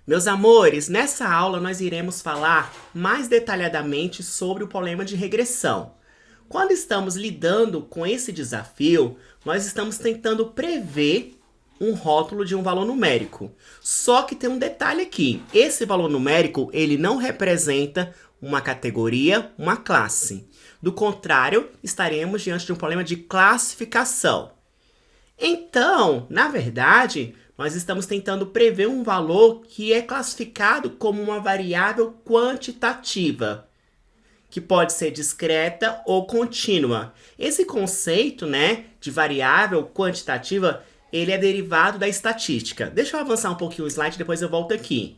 Meus amores, nessa aula nós iremos falar mais detalhadamente sobre o problema de regressão. Quando estamos lidando com esse desafio, nós estamos tentando prever um rótulo de um valor numérico. Só que tem um detalhe aqui. Esse valor numérico, ele não representa uma categoria, uma classe. Do contrário, estaremos diante de um problema de classificação. Então, na verdade, nós estamos tentando prever um valor que é classificado como uma variável quantitativa, que pode ser discreta ou contínua. Esse conceito, de variável quantitativa, ele é derivado da estatística. Deixa eu avançar um pouquinho o slide, depois eu volto aqui.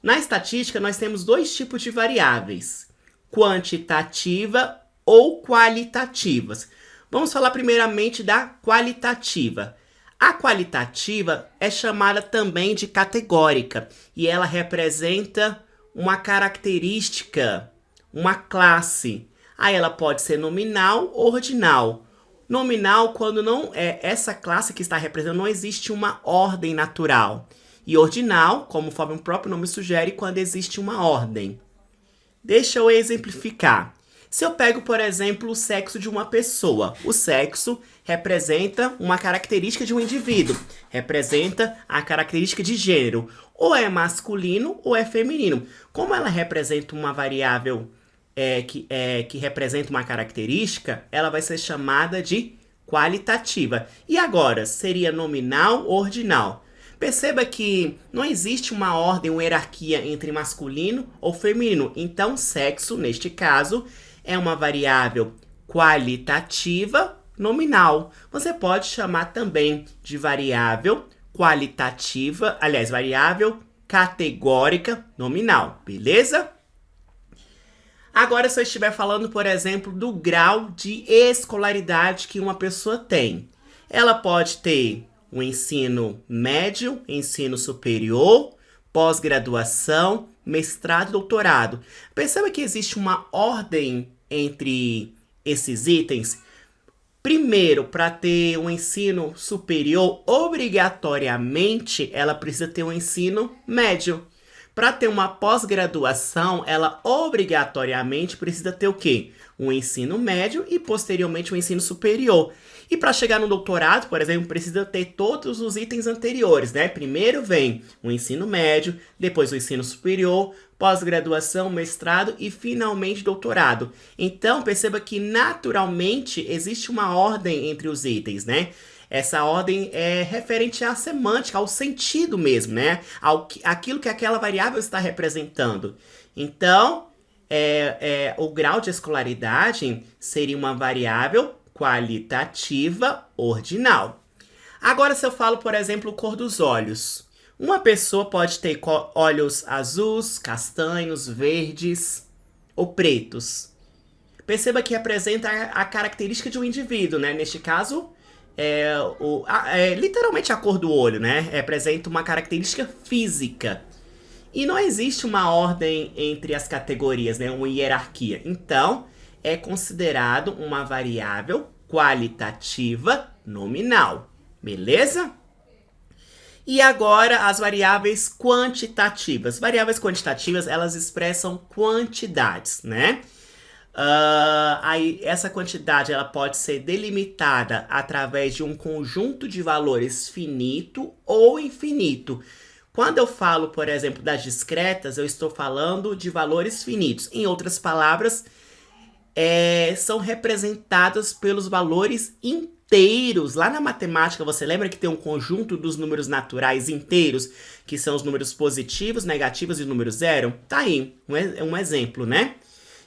Na estatística, nós temos dois tipos de variáveis, quantitativa ou qualitativas. Vamos falar primeiramente da qualitativa. A qualitativa é chamada também de categórica e ela representa uma característica, uma classe. Aí ela pode ser nominal ou ordinal. Nominal quando não é essa classe que está representando, não existe uma ordem natural. E ordinal, conforme o próprio nome sugere, quando existe uma ordem. Deixa eu exemplificar. Se eu pego, por exemplo, o sexo de uma pessoa, o sexo representa uma característica de um indivíduo, representa a característica de gênero, ou é masculino ou é feminino. Como ela representa uma variável que representa uma característica, ela vai ser chamada de qualitativa. E agora, seria nominal ou ordinal? Perceba que não existe uma ordem, uma hierarquia entre masculino ou feminino. Então, sexo, neste caso, é uma variável qualitativa nominal. Você pode chamar também de variável qualitativa, aliás, variável categórica nominal, beleza? Agora, se eu estiver falando, por exemplo, do grau de escolaridade que uma pessoa tem, ela pode ter o ensino médio, ensino superior, pós-graduação, mestrado e doutorado. Perceba que existe uma ordem entre esses itens. Primeiro, para ter um ensino superior, obrigatoriamente ela precisa ter um ensino médio. Para ter uma pós-graduação, ela obrigatoriamente precisa ter o quê? Um ensino médio e, posteriormente, um ensino superior. E para chegar no doutorado, por exemplo, precisa ter todos os itens anteriores, Primeiro vem o ensino médio, depois o ensino superior, pós-graduação, mestrado e, finalmente, doutorado. Então, perceba que, naturalmente, existe uma ordem entre os itens, Essa ordem é referente à semântica, ao sentido mesmo, Aquilo que aquela variável está representando. Então, o grau de escolaridade seria uma variável qualitativa ordinal. Agora, se eu falo, por exemplo, cor dos olhos. Uma pessoa pode ter olhos azuis, castanhos, verdes ou pretos. Perceba que representa a característica de um indivíduo, Neste caso, literalmente a cor do olho, Representa uma característica física. E não existe uma ordem entre as categorias, uma hierarquia. Então, é considerado uma variável qualitativa nominal. Beleza? E agora as variáveis quantitativas. Variáveis quantitativas, elas expressam quantidades, Aí essa quantidade ela pode ser delimitada através de um conjunto de valores finito ou infinito. Quando eu falo, por exemplo, das discretas, eu estou falando de valores finitos. Em outras palavras, são representadas pelos valores inteiros. Lá na matemática, você lembra que tem um conjunto dos números naturais inteiros, que são os números positivos, negativos e o número zero? Tá aí, um exemplo,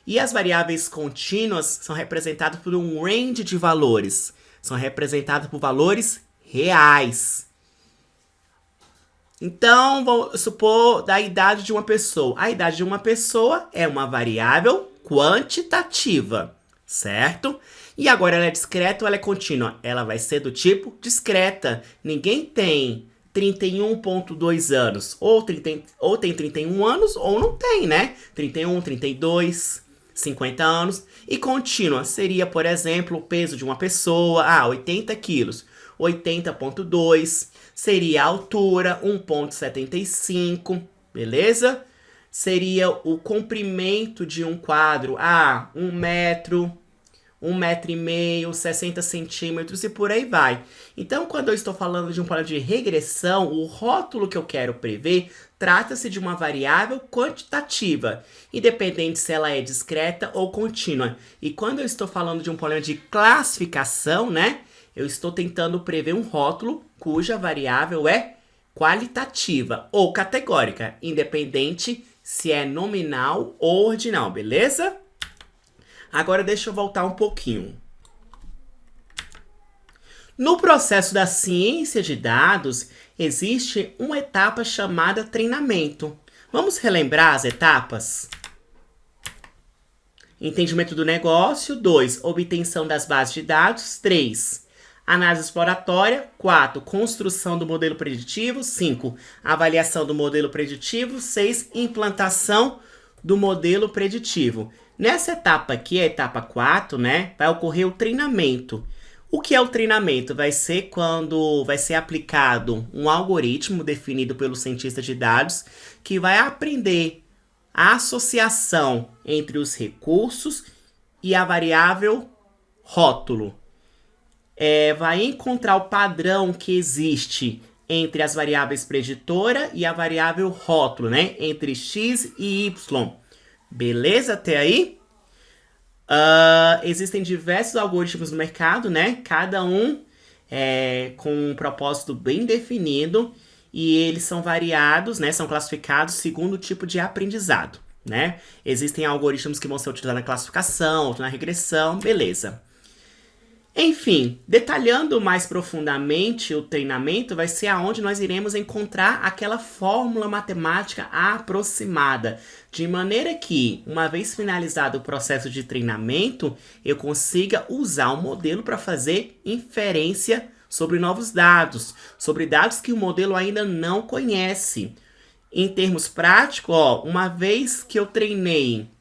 E as variáveis contínuas são representadas por um range de valores. São representadas por valores reais. Então, vou supor da idade de uma pessoa. A idade de uma pessoa é uma variável quantitativa, certo? E agora ela é discreta ou ela é contínua? Ela vai ser do tipo discreta. Ninguém tem 31,2 anos. Ou tem 31 anos ou não tem, 31, 32, 50 anos. E contínua seria, por exemplo, o peso de uma pessoa, 80 quilos. 80,2 seria a altura, 1,75. beleza? Seria o comprimento de um quadro, 1 metro, 1,5 m, 60 centímetros e por aí vai. Então, quando eu estou falando de um problema de regressão, o rótulo que eu quero prever trata-se de uma variável quantitativa, independente se ela é discreta ou contínua. E quando eu estou falando de um problema de classificação, né, eu estou tentando prever um rótulo cuja variável é qualitativa ou categórica, independente se é nominal ou ordinal, beleza? Agora deixa eu voltar um pouquinho. No processo da ciência de dados, existe uma etapa chamada treinamento. Vamos relembrar as etapas? Entendimento do negócio. 2. Obtenção das bases de dados. 3. Análise exploratória. 4. Construção do modelo preditivo. 5. Avaliação do modelo preditivo. 6. Implantação do modelo preditivo. Nessa etapa aqui, a etapa 4, né, vai ocorrer o treinamento. O que é o treinamento? Vai ser quando vai ser aplicado um algoritmo definido pelo cientista de dados que vai aprender a associação entre os recursos e a variável rótulo. Vai encontrar o padrão que existe entre as variáveis preditora e a variável rótulo, né? Entre x e y. Beleza até aí? Existem diversos algoritmos no mercado, né? Cada um com um propósito bem definido e eles são variados, né? São classificados segundo o tipo de aprendizado, né? Existem algoritmos que vão ser utilizados na classificação, outros na regressão, beleza. Enfim, detalhando mais profundamente o treinamento, vai ser aonde nós iremos encontrar aquela fórmula matemática aproximada, de maneira que, uma vez finalizado o processo de treinamento, eu consiga usar o modelo para fazer inferência sobre novos dados, sobre dados que o modelo ainda não conhece. Em termos práticos, uma vez que eu treinei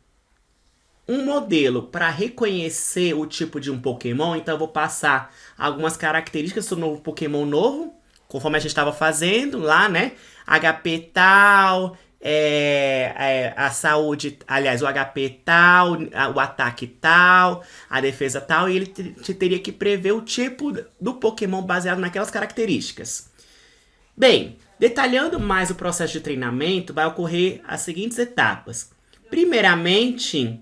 um modelo para reconhecer o tipo de um Pokémon, então eu vou passar algumas características sobre o Pokémon novo, conforme a gente estava fazendo lá, né? HP tal, a saúde, aliás, o HP tal, o ataque tal, a defesa tal, e ele teria que prever o tipo do Pokémon baseado naquelas características. Bem, detalhando mais o processo de treinamento, vai ocorrer as seguintes etapas. Primeiramente,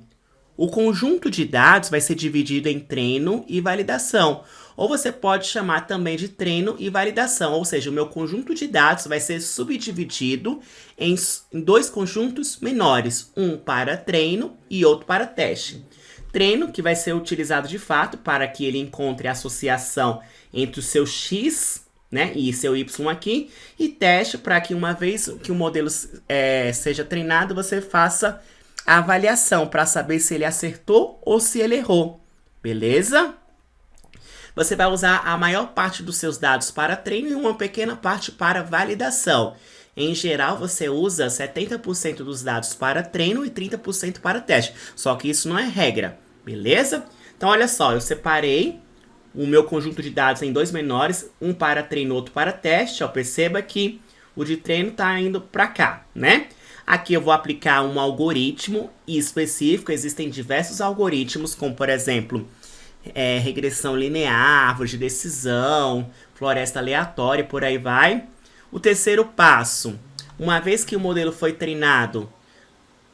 o conjunto de dados vai ser dividido em treino e validação. Ou você pode chamar também de treino e validação. Ou seja, o meu conjunto de dados vai ser subdividido em dois conjuntos menores. Um para treino e outro para teste. Treino, que vai ser utilizado de fato para que ele encontre a associação entre o seu X, né, e seu Y aqui. E teste para que uma vez que o modelo seja treinado, você faça a avaliação para saber se ele acertou ou se ele errou, beleza? Você vai usar a maior parte dos seus dados para treino e uma pequena parte para validação. Em geral, você usa 70% dos dados para treino e 30% para teste. Só que isso não é regra, beleza? Então, olha só, eu separei o meu conjunto de dados em dois menores, um para treino e outro para teste. Ó, perceba que o de treino está indo para cá, né? Aqui eu vou aplicar um algoritmo específico. Existem diversos algoritmos, como por exemplo, regressão linear, árvore de decisão, floresta aleatória, por aí vai. O terceiro passo, uma vez que o modelo foi treinado,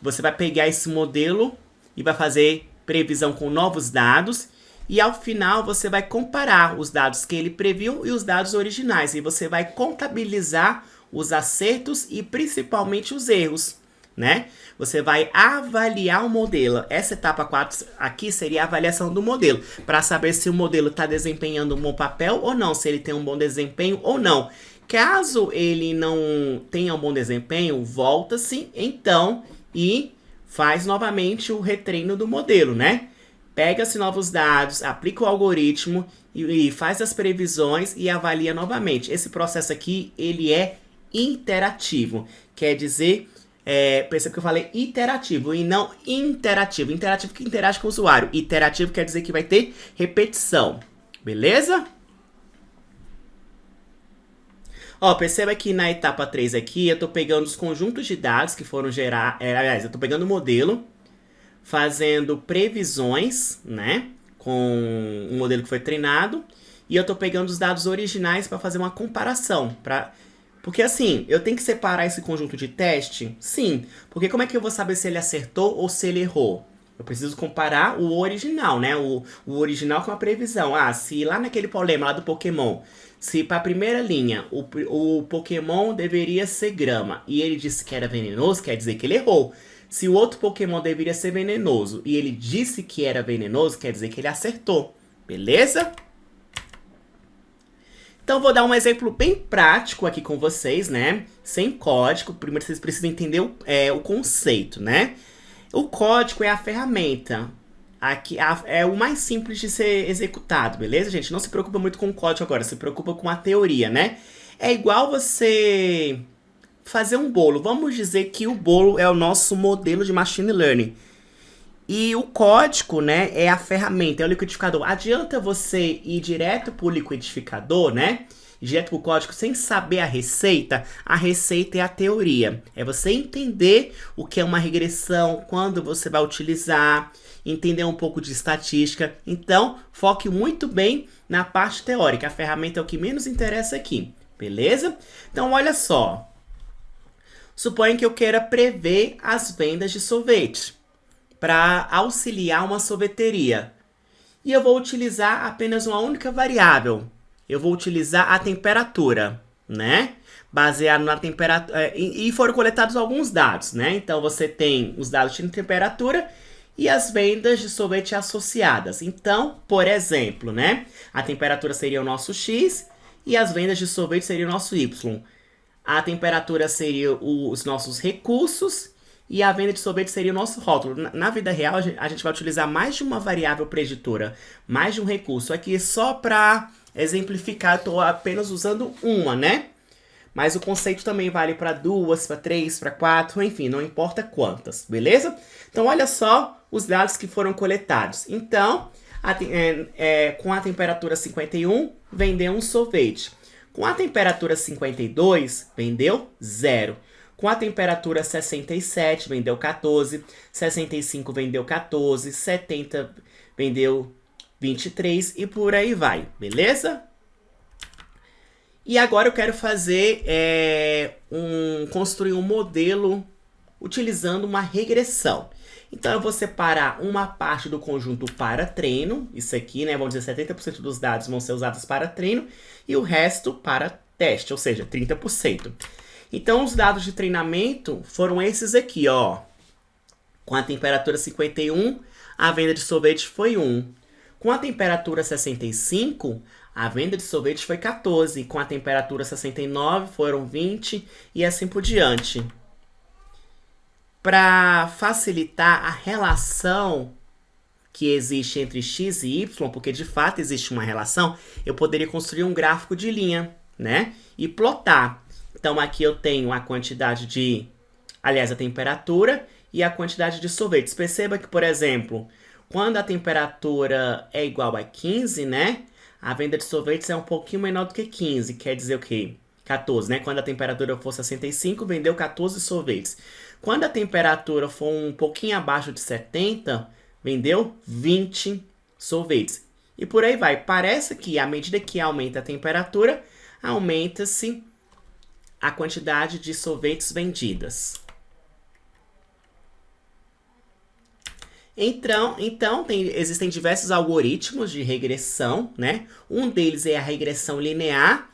você vai pegar esse modelo e vai fazer previsão com novos dados. E ao final você vai comparar os dados que ele previu e os dados originais. E você vai contabilizar os acertos e principalmente os erros, né? Você vai avaliar o modelo. Essa etapa 4 aqui seria a avaliação do modelo, para saber se o modelo está desempenhando um bom papel ou não, se ele tem um bom desempenho ou não. Caso ele não tenha um bom desempenho, volta-se então e faz novamente o retreino do modelo, né? Pega-se novos dados, aplica o algoritmo e faz as previsões e avalia novamente. Esse processo aqui, ele é interativo. Quer dizer, perceba que eu falei iterativo e não interativo. Interativo que interage com o usuário. Iterativo quer dizer que vai ter repetição. Beleza? Ó, perceba que na etapa 3 aqui, eu tô pegando os conjuntos de dados que foram gerados. Aliás, eu tô pegando o modelo, fazendo previsões, né? Com o modelo que foi treinado. E eu tô pegando os dados originais para fazer uma comparação. Porque assim, eu tenho que separar esse conjunto de teste? Sim. Porque como é que eu vou saber se ele acertou ou se ele errou? Eu preciso comparar o original, né? O original com a previsão. Ah, se lá naquele problema lá do Pokémon, se para a primeira linha o Pokémon deveria ser grama e ele disse que era venenoso, quer dizer que ele errou. Se o outro Pokémon deveria ser venenoso e ele disse que era venenoso, quer dizer que ele acertou. Beleza? Então, vou dar um exemplo bem prático aqui com vocês, né? Sem código. Primeiro, vocês precisam entender o conceito, né? O código é a ferramenta. Aqui é o mais simples de ser executado, beleza, gente? Não se preocupa muito com o código agora, se preocupa com a teoria, né? É igual você fazer um bolo. Vamos dizer que o bolo é o nosso modelo de machine learning. E o código, né, é a ferramenta, é o liquidificador. Adianta você ir direto pro liquidificador, né? Direto pro código, sem saber a receita. A receita é a teoria. É você entender o que é uma regressão, quando você vai utilizar, entender um pouco de estatística. Então, foque muito bem na parte teórica. A ferramenta é o que menos interessa aqui, beleza? Então, olha só. Suponha que eu queira prever as vendas de sorvete para auxiliar uma sorveteria. E eu vou utilizar apenas uma única variável. Eu vou utilizar a temperatura, né? Baseado na temperatura. E foram coletados alguns dados, né? Então você tem os dados de temperatura e as vendas de sorvete associadas. Então, por exemplo, né? A temperatura seria o nosso X e as vendas de sorvete seria o nosso Y. A temperatura seria os nossos recursos e a venda de sorvete seria o nosso rótulo. Na vida real, a gente vai utilizar mais de uma variável preditora, mais de um recurso. Aqui só para exemplificar, eu estou apenas usando uma, né? Mas o conceito também vale para 2, para 3, para 4, enfim, não importa quantas, beleza? Então, olha só os dados que foram coletados. Então, com a temperatura 51, vendeu um sorvete. Com a temperatura 52, vendeu 0. Com a temperatura 67, vendeu 14. 65 vendeu 14. 70 vendeu 23 e por aí vai, beleza? E agora eu quero fazer construir um modelo utilizando uma regressão. Então eu vou separar uma parte do conjunto para treino, isso aqui, né? Vamos dizer 70% dos dados vão ser usados para treino e o resto para teste, ou seja, 30%. Então os dados de treinamento foram esses aqui, ó. Com a temperatura 51, a venda de sorvete foi 1. Com a temperatura 65, a venda de sorvete foi 14. Com a temperatura 69, foram 20 e assim por diante. Para facilitar a relação que existe entre x e y, porque de fato existe uma relação, eu poderia construir um gráfico de linha, né? E plotar. Então aqui eu tenho a quantidade a temperatura e a quantidade de sorvetes. Perceba que, por exemplo, quando a temperatura é igual a 15, né? A venda de sorvetes é um pouquinho menor do que 15, quer dizer o quê? 14, né? Quando a temperatura for 65, vendeu 14 sorvetes. Quando a temperatura for um pouquinho abaixo de 70, vendeu 20 sorvetes. E por aí vai. Parece que à medida que aumenta a temperatura, aumenta-se a quantidade de sorvetes vendidas. Então existem diversos algoritmos de regressão, né? Um deles é a regressão linear.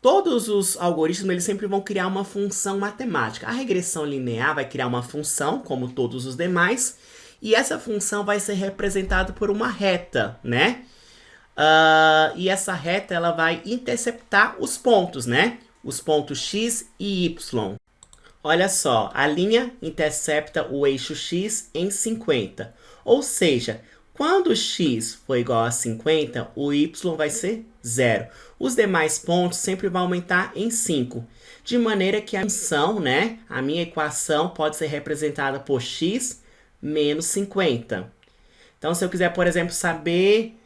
Todos os algoritmos eles sempre vão criar uma função matemática. A regressão linear vai criar uma função, como todos os demais, e essa função vai ser representada por uma reta, né? E essa reta ela vai interceptar os pontos, né? Os pontos x e y. Olha só, a linha intercepta o eixo x em 50. Ou seja, quando x for igual a 50, o y vai ser 0. Os demais pontos sempre vão aumentar em 5. De maneira que a função, né, a minha equação pode ser representada por x menos 50. Então, se eu quiser, por exemplo, saber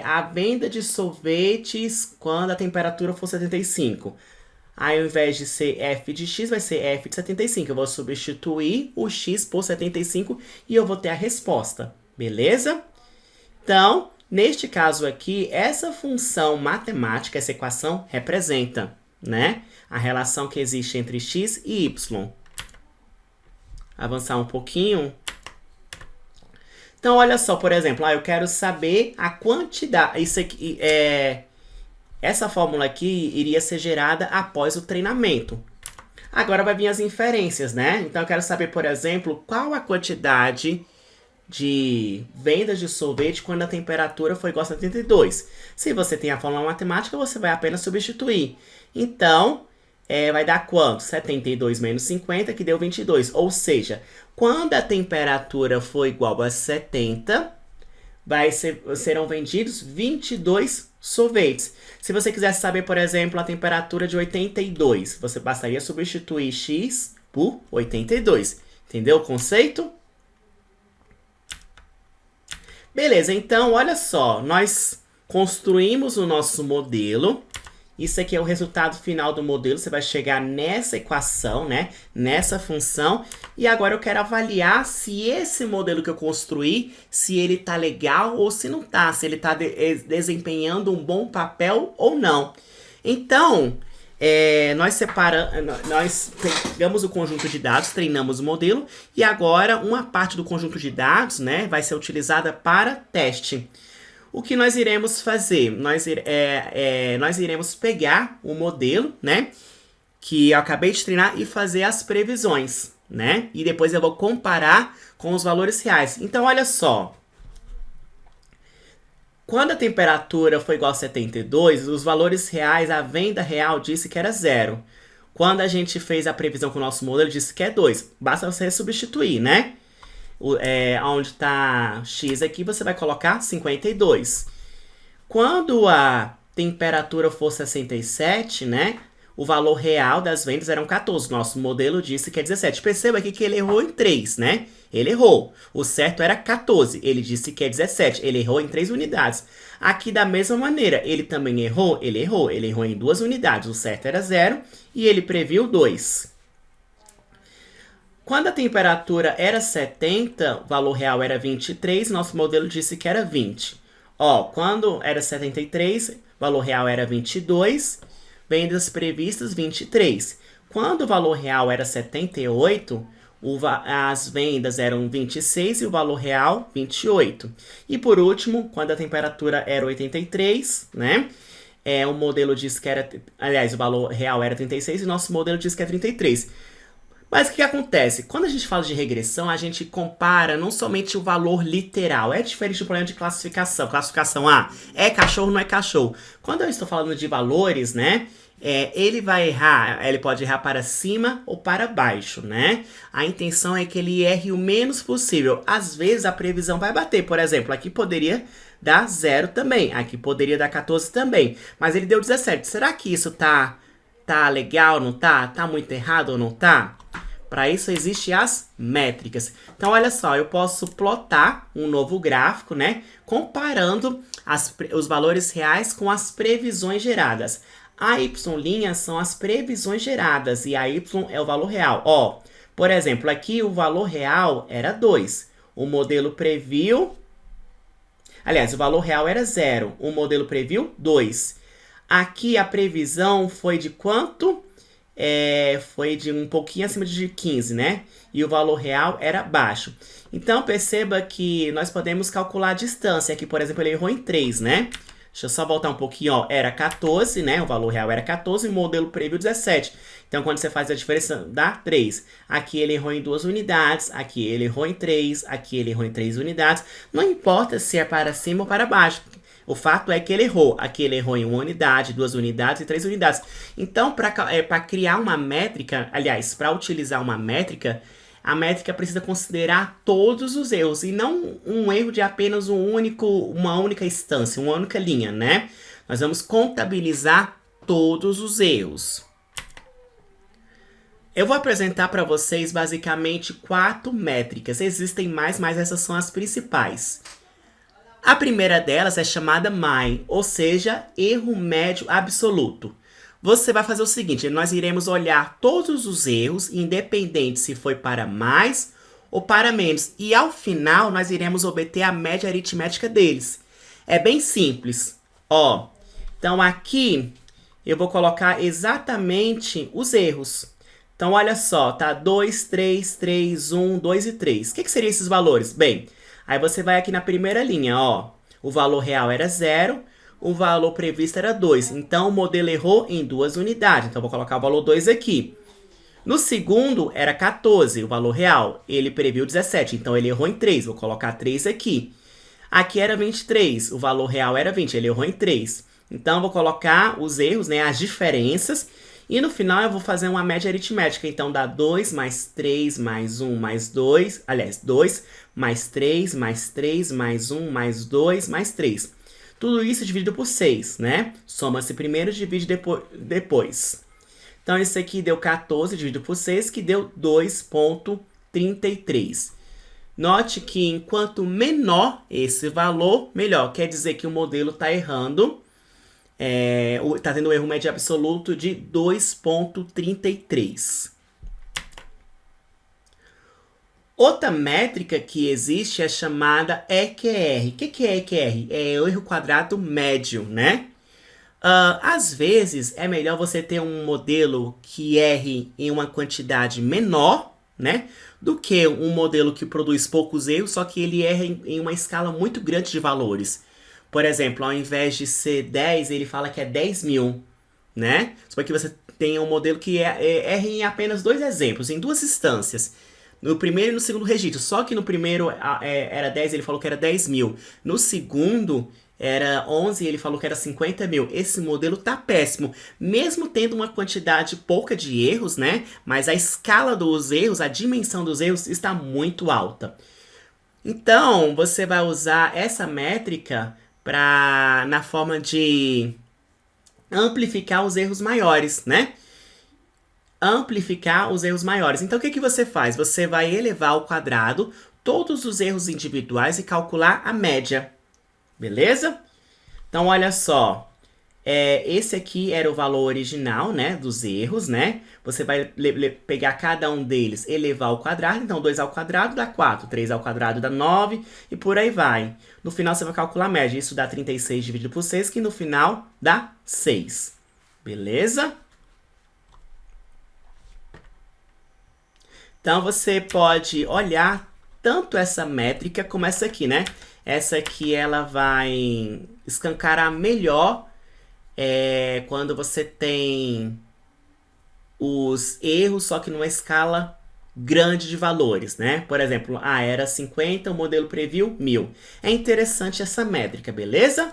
a venda de sorvetes quando a temperatura for 75. Aí, ao invés de ser f de x, vai ser f de 75. Eu vou substituir o x por 75 e eu vou ter a resposta. Beleza? Então, neste caso aqui, essa função matemática, essa equação, representa, né, a relação que existe entre x e y. Avançar um pouquinho. Então, olha só, por exemplo, eu quero saber a quantidade. Isso aqui essa fórmula aqui iria ser gerada após o treinamento. Agora vai vir as inferências, né? Então, eu quero saber, por exemplo, qual a quantidade de vendas de sorvete quando a temperatura for igual a 72. Se você tem a fórmula matemática, você vai apenas substituir. Então, vai dar quanto? 72 menos 50, que deu 22. Ou seja, quando a temperatura for igual a 70, serão vendidos 22 sorvetes. Se você quiser saber, por exemplo, a temperatura de 82, você bastaria substituir x por 82. Entendeu o conceito? Beleza, então, olha só. Nós construímos o nosso modelo. Isso aqui é o resultado final do modelo. Você vai chegar nessa equação, né? Nessa função. E agora eu quero avaliar se esse modelo que eu construí, se ele tá legal ou se não tá. Se ele tá desempenhando um bom papel ou não. Então, nós pegamos o conjunto de dados, treinamos o modelo. E agora uma parte do conjunto de dados, né, vai ser utilizada para teste. O que nós iremos fazer? Nós iremos pegar o modelo, né, que eu acabei de treinar e fazer as previsões, né? E depois eu vou comparar com os valores reais. Então, olha só. Quando a temperatura foi igual a 72, os valores reais, a venda real disse que era 0. Quando a gente fez a previsão com o nosso modelo, disse que é 2. Basta você substituir, né? Onde está x aqui, você vai colocar 52. Quando a temperatura for 67, né? O valor real das vendas eram 14. Nosso modelo disse que é 17. Perceba aqui que ele errou em 3, né? Ele errou. O certo era 14. Ele disse que é 17. Ele errou em 3 unidades. Aqui, da mesma maneira, ele também errou? Ele errou. Ele errou em 2 unidades. O certo era 0 e ele previu 2. Quando a temperatura era 70, o valor real era 23, nosso modelo disse que era 20. Quando era 73, o valor real era 22, vendas previstas 23. Quando o valor real era 78, as vendas eram 26 e o valor real 28. E por último, quando a temperatura era 83, né? O modelo disse que era... Aliás, o valor real era 36 e nosso modelo disse que é 33. Mas o que acontece? Quando a gente fala de regressão, a gente compara não somente o valor literal. É diferente do problema de classificação. Classificação é cachorro, não é cachorro. Quando eu estou falando de valores, né? Ele vai errar, ele pode errar para cima ou para baixo, né? A intenção é que ele erre o menos possível. Às vezes a previsão vai bater. Por exemplo, aqui poderia dar 0 também. Aqui poderia dar 14 também. Mas ele deu 17. Será que isso tá legal ou não tá? Tá muito errado ou não tá? Para isso existem as métricas. Então, olha só, eu posso plotar um novo gráfico, né? Comparando os valores reais com as previsões geradas. A y' são as previsões geradas e a y é o valor real. Por exemplo, aqui o valor real era 2. O modelo previu... Aliás, o valor real era 0. O modelo previu 2. Aqui a previsão foi de quanto? Foi de um pouquinho acima de 15, né? E o valor real era baixo. Então, perceba que nós podemos calcular a distância. Aqui, por exemplo, ele errou em 3, né? Deixa eu só voltar um pouquinho, era 14, né? O valor real era 14 e o modelo previu 17. Então, quando você faz a diferença, dá 3. Aqui ele errou em 2 unidades, aqui ele errou em 3, aqui ele errou em 3 unidades. Não importa se é para cima ou para baixo. O fato é que ele errou. Aqui ele errou em 1 unidade, 2 unidades e 3 unidades. Então, para criar uma métrica, aliás, para utilizar uma métrica, a métrica precisa considerar todos os erros e não um erro de apenas uma única instância, uma única linha, né? Nós vamos contabilizar todos os erros. Eu vou apresentar para vocês basicamente 4 métricas. Existem mais, mas essas são as principais. A primeira delas é chamada MAI, ou seja, erro médio absoluto. Você vai fazer o seguinte, nós iremos olhar todos os erros, independente se foi para mais ou para menos. E ao final, nós iremos obter a média aritmética deles. É bem simples. Ó, então aqui eu vou colocar exatamente os erros. Então olha só, tá? 2, 3, 3, 1, 2 e 3. O que seriam esses valores? Bem, aí você vai aqui na primeira linha, ó. O valor real era 0. O valor previsto era 2. Então, o modelo errou em 2 unidades. Então, vou colocar o valor 2 aqui. No segundo, era 14, o valor real. Ele previu 17, então ele errou em 3. Vou colocar 3 aqui. Aqui era 23, o valor real era 20, ele errou em 3. Então, vou colocar os erros, né, as diferenças. E no final, eu vou fazer uma média aritmética. Então, dá 2 mais 3 mais 1 mais 2. Aliás, 2 mais 3 mais 3 mais 1 mais 2 mais 3. Tudo isso dividido por 6, né? Soma-se primeiro e divide depois. Então, isso aqui deu 14 dividido por 6, que deu 2,33. Note que enquanto menor esse valor, melhor. Quer dizer que o modelo está errando. Está tendo um erro médio absoluto de 2,33. Outra métrica que existe é chamada EQR. O que é EQR? É o erro quadrado médio, né? Às vezes, é melhor você ter um modelo que erre em uma quantidade menor, né? Do que um modelo que produz poucos erros, só que ele erra em uma escala muito grande de valores. Por exemplo, ao invés de ser 10, ele fala que é 10.000, né? Só que você tem um modelo que erra em apenas 2 exemplos, em 2 instâncias. No primeiro e no segundo registro. Só que no primeiro era 10, ele falou que era 10.000. No segundo era 11, ele falou que era 50.000. Esse modelo tá péssimo. Mesmo tendo uma quantidade pouca de erros, né? Mas a escala dos erros, a dimensão dos erros está muito alta. Então, você vai usar essa métrica na forma de amplificar os erros maiores, né? Amplificar os erros maiores. Então, o que você faz? Você vai elevar ao quadrado todos os erros individuais e calcular a média. Beleza? Então, olha só. Esse aqui era o valor original, né, dos erros, né? Você vai pegar cada um deles, elevar ao quadrado. Então, 2 ao quadrado dá 4, 3 ao quadrado dá 9 e por aí vai. No final, você vai calcular a média. Isso dá 36 dividido por 6, que no final dá 6. Beleza? Então, você pode olhar tanto essa métrica como essa aqui, né? Essa aqui, ela vai escancarar melhor quando você tem os erros, só que numa escala grande de valores, né? Por exemplo, era 50, o modelo previu 1.000. É interessante essa métrica, beleza?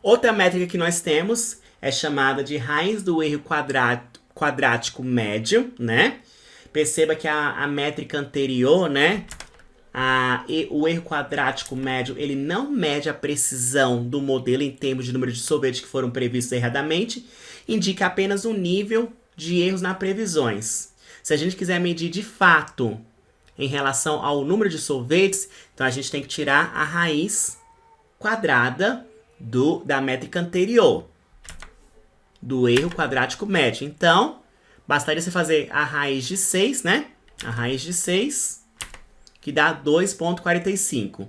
Outra métrica que nós temos é chamada de raiz do erro quadrático médio, né? Perceba que a métrica anterior, né? O erro quadrático médio, ele não mede a precisão do modelo em termos de número de sorvetes que foram previstos erradamente, indica apenas o nível de erros nas previsões. Se a gente quiser medir de fato em relação ao número de sorvetes, então a gente tem que tirar a raiz quadrada da métrica anterior, do erro quadrático médio. Então, bastaria você fazer a raiz de 6, né? A raiz de 6, que dá 2,45.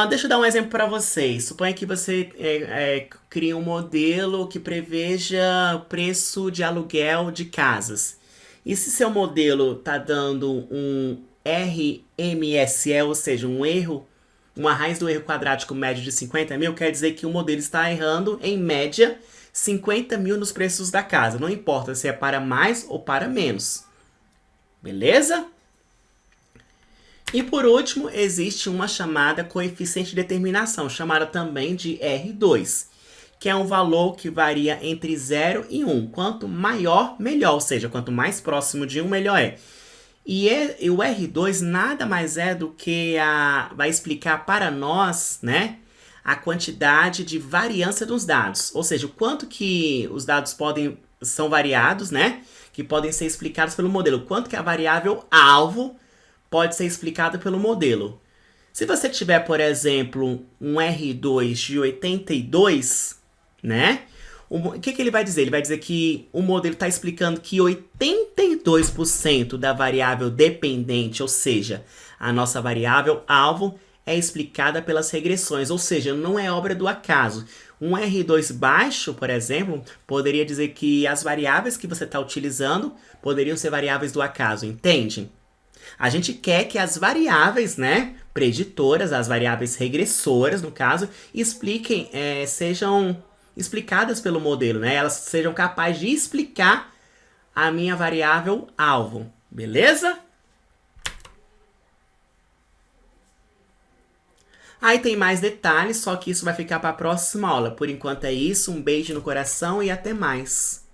Deixa eu dar um exemplo para vocês. Suponha que você cria um modelo que preveja o preço de aluguel de casas. E se seu modelo está dando um RMSE, ou seja, uma raiz do erro quadrático médio de 50.000, quer dizer que o modelo está errando, em média, 50.000 nos preços da casa. Não importa se é para mais ou para menos. Beleza? E por último, existe uma chamada coeficiente de determinação, chamada também de R2, que é um valor que varia entre 0 e 1. Quanto maior, melhor, ou seja, quanto mais próximo de 1, melhor é. E o R2 nada mais é do que vai explicar para nós, né, a quantidade de variância dos dados, ou seja, o quanto que os dados são variados, né, que podem ser explicados pelo modelo, quanto que a variável alvo pode ser explicado pelo modelo. Se você tiver, por exemplo, um R2 de 82, né? O que ele vai dizer? Ele vai dizer que o modelo está explicando que 82% da variável dependente, ou seja, a nossa variável alvo, é explicada pelas regressões, ou seja, não é obra do acaso. Um R2 baixo, por exemplo, poderia dizer que as variáveis que você está utilizando poderiam ser variáveis do acaso, entende? A gente quer que as variáveis, né, preditoras, as variáveis regressoras, no caso, sejam explicadas pelo modelo, né? Elas sejam capazes de explicar a minha variável alvo, beleza? Aí tem mais detalhes, só que isso vai ficar para a próxima aula. Por enquanto é isso, um beijo no coração e até mais.